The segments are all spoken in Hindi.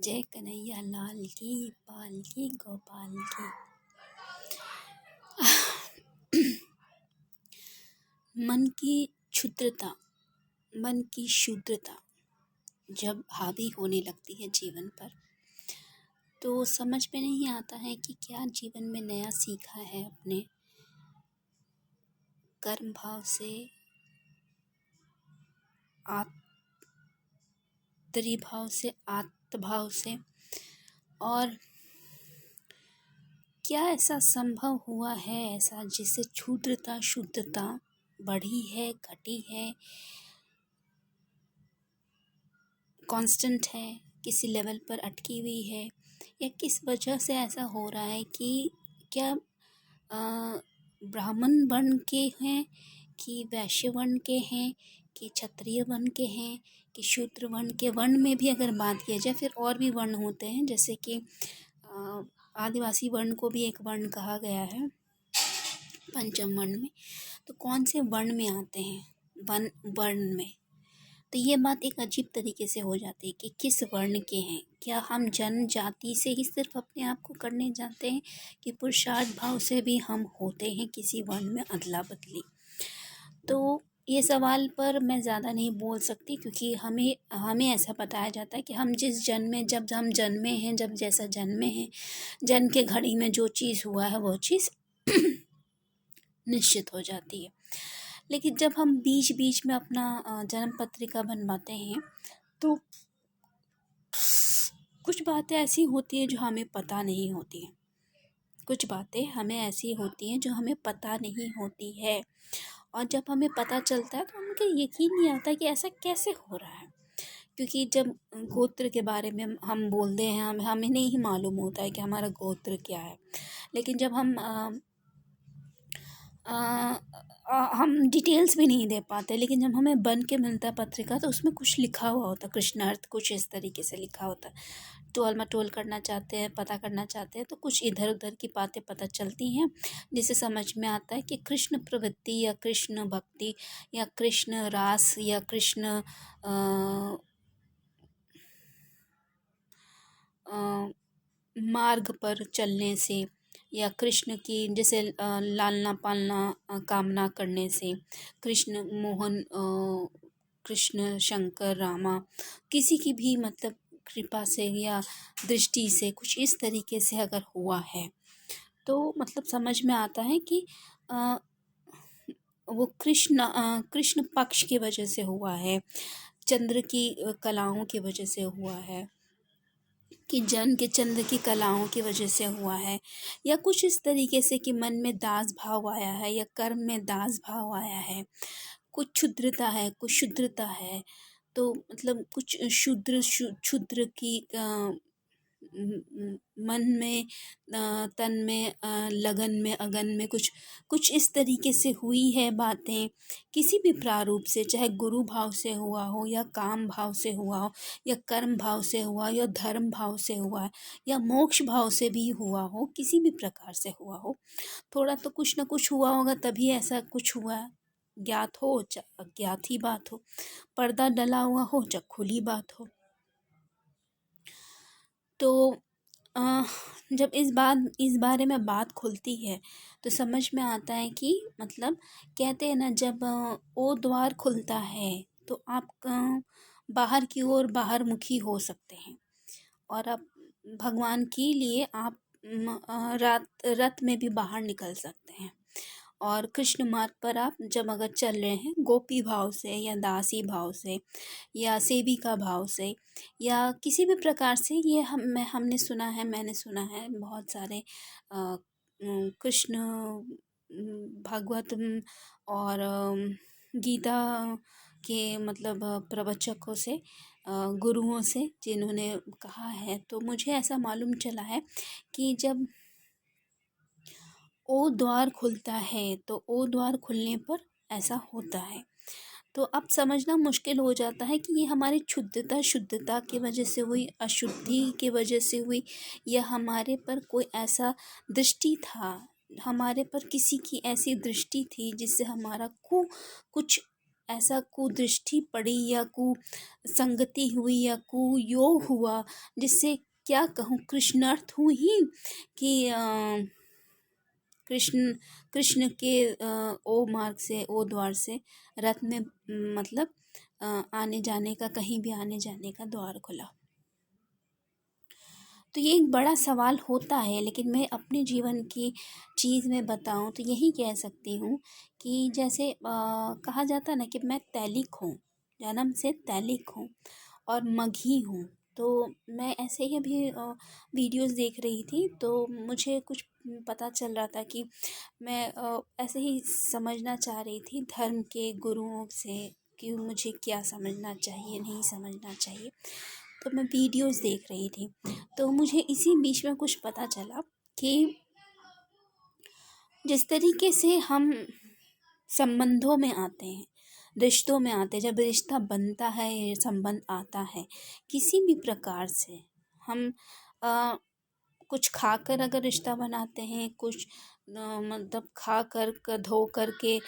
जय कन्हैया लाल की, पाल की, गोपाल की। मन की क्षुद्रता, मन की शूद्रता जब हावी होने लगती है जीवन पर, तो समझ में नहीं आता है कि क्या जीवन में नया सीखा है अपने कर्म भाव से, आत्तरिभाव से, आत्मभाव से, और क्या ऐसा संभव हुआ है ऐसा जिससे क्षुद्रता शुद्धता बढ़ी है, घटी है, कांस्टेंट है, किसी लेवल पर अटकी हुई है, या किस वजह से ऐसा हो रहा है कि क्या ब्राह्मण वर्ण के हैं कि वैश्य वर्ण के हैं कि क्षत्रिय वर्ण के हैं कि शूद्र वर्ण के। वर्ण में भी अगर बात किया जाए, फिर और भी वर्ण होते हैं, जैसे कि आदिवासी वर्ण को भी एक वर्ण कहा गया है पंचम वर्ण में। तो कौन से वर्ण में आते हैं वर्ण में, तो ये बात एक अजीब तरीके से हो जाती है कि किस वर्ण के हैं। क्या हम जनजाति से ही सिर्फ अपने आप को करने जाते हैं कि पुरुषार्थ भाव से भी हम होते हैं किसी वर्ण में अदला बदली। तो ये सवाल पर मैं ज़्यादा नहीं बोल सकती, क्योंकि हमें ऐसा बताया जाता है कि हम जिस जन्म में जब हम जन्मे हैं, जब जैसा जन्मे हैं, जन्म के घड़ी में जो चीज़ हुआ है वो चीज़ निश्चित हो जाती है। लेकिन जब हम बीच बीच में अपना जन्म पत्रिका बनवाते हैं, तो कुछ बातें ऐसी होती हैं जो हमें पता नहीं होती हैं। कुछ बातें हमें ऐसी होती हैं जो हमें पता नहीं होती है, और जब हमें पता चलता है तो हमको यकीन नहीं आता कि ऐसा कैसे हो रहा है। क्योंकि जब गोत्र के बारे में हम बोलते हैं, हमें नहीं मालूम होता है कि हमारा गोत्र क्या है। लेकिन जब हम डिटेल्स भी नहीं दे पाते, लेकिन जब हमें बन के मिलता है पत्रिका, तो उसमें कुछ लिखा हुआ होता है, कृष्णार्थ कुछ इस तरीके से लिखा होता है। टोल मटोल करना चाहते हैं, पता करना चाहते हैं, तो कुछ इधर उधर की बातें पता चलती हैं, जिससे समझ में आता है कि कृष्ण प्रवृत्ति या कृष्ण भक्ति या कृष्ण रास या कृष्ण मार्ग पर चलने से, या कृष्ण की जैसे लालना पालना कामना करने से, कृष्ण मोहन कृष्ण शंकर रामा किसी की भी मतलब कृपा से या दृष्टि से कुछ इस तरीके से अगर हुआ है, तो मतलब समझ में आता है कि वो कृष्ण पक्ष की वजह से हुआ है, चंद्र की कलाओं की वजह से हुआ है, कि जन के चंद्र की कलाओं की वजह से हुआ है, या कुछ इस तरीके से कि मन में दास भाव आया है या कर्म में दास भाव आया है, कुछ क्षुद्रता है, कुछ शुद्रता है। तो मतलब कुछ क्षुद्र की मन में, तन में, लगन में, अगन में कुछ इस तरीके से हुई है बातें, किसी भी प्रारूप से, चाहे गुरु भाव से हुआ हो या काम भाव से हुआ हो या कर्म भाव से हुआ या धर्म भाव से हुआ या मोक्ष भाव से भी हुआ हो, किसी भी प्रकार से हुआ हो, थोड़ा तो कुछ ना कुछ हुआ होगा, तभी ऐसा कुछ हुआ है। ज्ञात हो चाहे अज्ञात ही बात हो, पर्दा डला हुआ हो चाहे खुली बात हो। तो जब इस बारे में बात खुलती है, तो समझ में आता है कि मतलब कहते हैं ना, जब ओ द्वार खुलता है तो आप बाहर की ओर बाहर मुखी हो सकते हैं, और आप भगवान के लिए आप रथ में भी बाहर निकल सकते हैं। और कृष्ण मार्ग पर आप जब अगर चल रहे हैं गोपी भाव से या दासी भाव से या सेविका भाव से या किसी भी प्रकार से, ये मैंने सुना है बहुत सारे कृष्ण भागवत और गीता के मतलब प्रवचकों से, गुरुओं से जिन्होंने कहा है, तो मुझे ऐसा मालूम चला है कि जब ओ द्वार खुलता है तो ओ द्वार खुलने पर ऐसा होता है। तो अब समझना मुश्किल हो जाता है कि ये हमारी क्षुद्रता शुद्धता की वजह से हुई, अशुद्धि की वजह से हुई, या हमारे पर कोई ऐसा दृष्टि था, हमारे पर किसी की ऐसी दृष्टि थी जिससे हमारा कुछ ऐसा कुदृष्टि पड़ी या कुसंगति हुई या कुयोग हुआ, जिससे क्या कहूँ, कृष्णार्थ हुई कि कृष्ण कृष्ण के ओ मार्ग से, ओ द्वार से रथ में मतलब आने जाने का, कहीं भी आने जाने का द्वार खुला। तो ये एक बड़ा सवाल होता है, लेकिन मैं अपने जीवन की चीज़ में बताऊँ तो यही कह सकती हूँ कि जैसे कहा जाता है ना कि मैं तैलिक हूँ, जन्म से तैलिक हूँ और मघी हूँ। तो मैं ऐसे ही अभी वीडियोस देख रही थी, तो मुझे कुछ पता चल रहा था कि मैं ऐसे ही समझना चाह रही थी धर्म के गुरुओं से कि मुझे क्या समझना चाहिए, नहीं समझना चाहिए। तो मैं वीडियोस देख रही थी, तो मुझे इसी बीच में कुछ पता चला कि जिस तरीके से हम संबंधों में आते हैं, रिश्तों में आते हैं, जब रिश्ता बनता है, संबंध आता है किसी भी प्रकार से, हम कुछ खाकर अगर रिश्ता बनाते हैं, कुछ मतलब खा कर धो कर के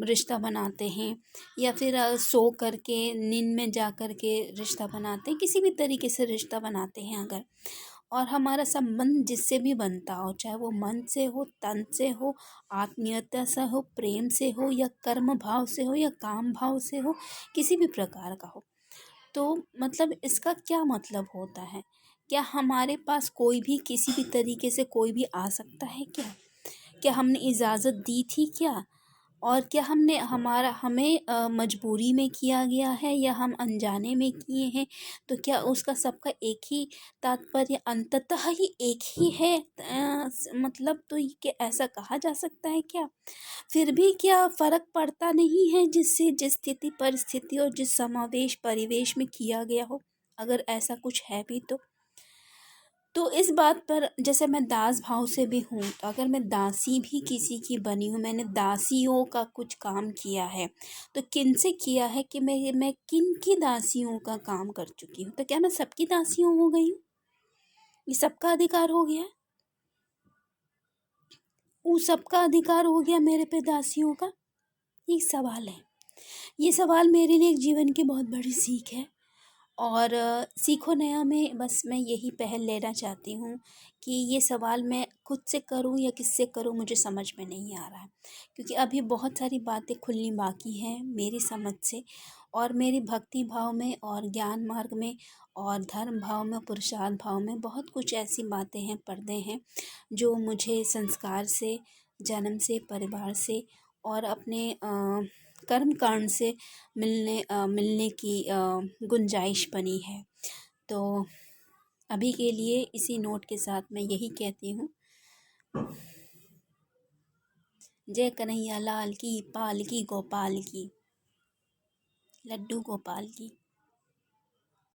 रिश्ता बनाते हैं, या फिर सो कर के नींद में जा कर के रिश्ता बनाते हैं, किसी भी तरीके से रिश्ता बनाते हैं अगर, और हमारा संबंध जिससे भी बनता हो, चाहे वो मन से हो, तन से हो, आत्मीयता से हो, प्रेम से हो, या कर्म भाव से हो, या काम भाव से हो, किसी भी प्रकार का हो, तो मतलब इसका क्या मतलब होता है? क्या हमारे पास कोई भी किसी भी तरीके से कोई भी आ सकता है क्या? क्या हमने इजाज़त दी थी क्या? और क्या हमने हमारा हमें मजबूरी में किया गया है या हम अनजाने में किए हैं? तो क्या उसका सबका एक ही तात्पर्य अंततः ही एक ही है? मतलब तो ये क्या ऐसा कहा जा सकता है क्या? फिर भी क्या फ़र्क पड़ता नहीं है जिससे जिस स्थिति परिस्थिति और जिस समावेश परिवेश में किया गया हो? अगर ऐसा कुछ है भी तो इस बात पर, जैसे मैं दास भाव से भी हूँ, तो अगर मैं दासी भी किसी की बनी हूँ, मैंने दासियों का कुछ काम किया है, तो किन से किया है कि मैं किन की दासियों का काम कर चुकी हूँ? तो क्या मैं सबकी दासियों हो गई हूँ? ये सबका अधिकार हो गया? वो सबका अधिकार हो गया मेरे पे दासियों का? ये सवाल है। ये सवाल मेरे लिए एक जीवन की बहुत बड़ी सीख है। और सीखो नया में बस मैं यही पहल लेना चाहती हूँ कि ये सवाल मैं खुद से करूँ या किससे करूँ, मुझे समझ में नहीं आ रहा है, क्योंकि अभी बहुत सारी बातें खुलनी बाकी हैं मेरी समझ से, और मेरी भक्ति भाव में और ज्ञान मार्ग में और धर्म भाव में, पुरुषार्थ भाव में बहुत कुछ ऐसी बातें हैं, पर्दे हैं, जो मुझे संस्कार से, जन्म से, परिवार से और अपने कर्म कांड से मिलने की गुंजाइश बनी है। तो अभी के लिए इसी नोट के साथ मैं यही कहती हूँ, जय कन्हैया लाल की, पाल की गोपाल की, लड्डू गोपाल की।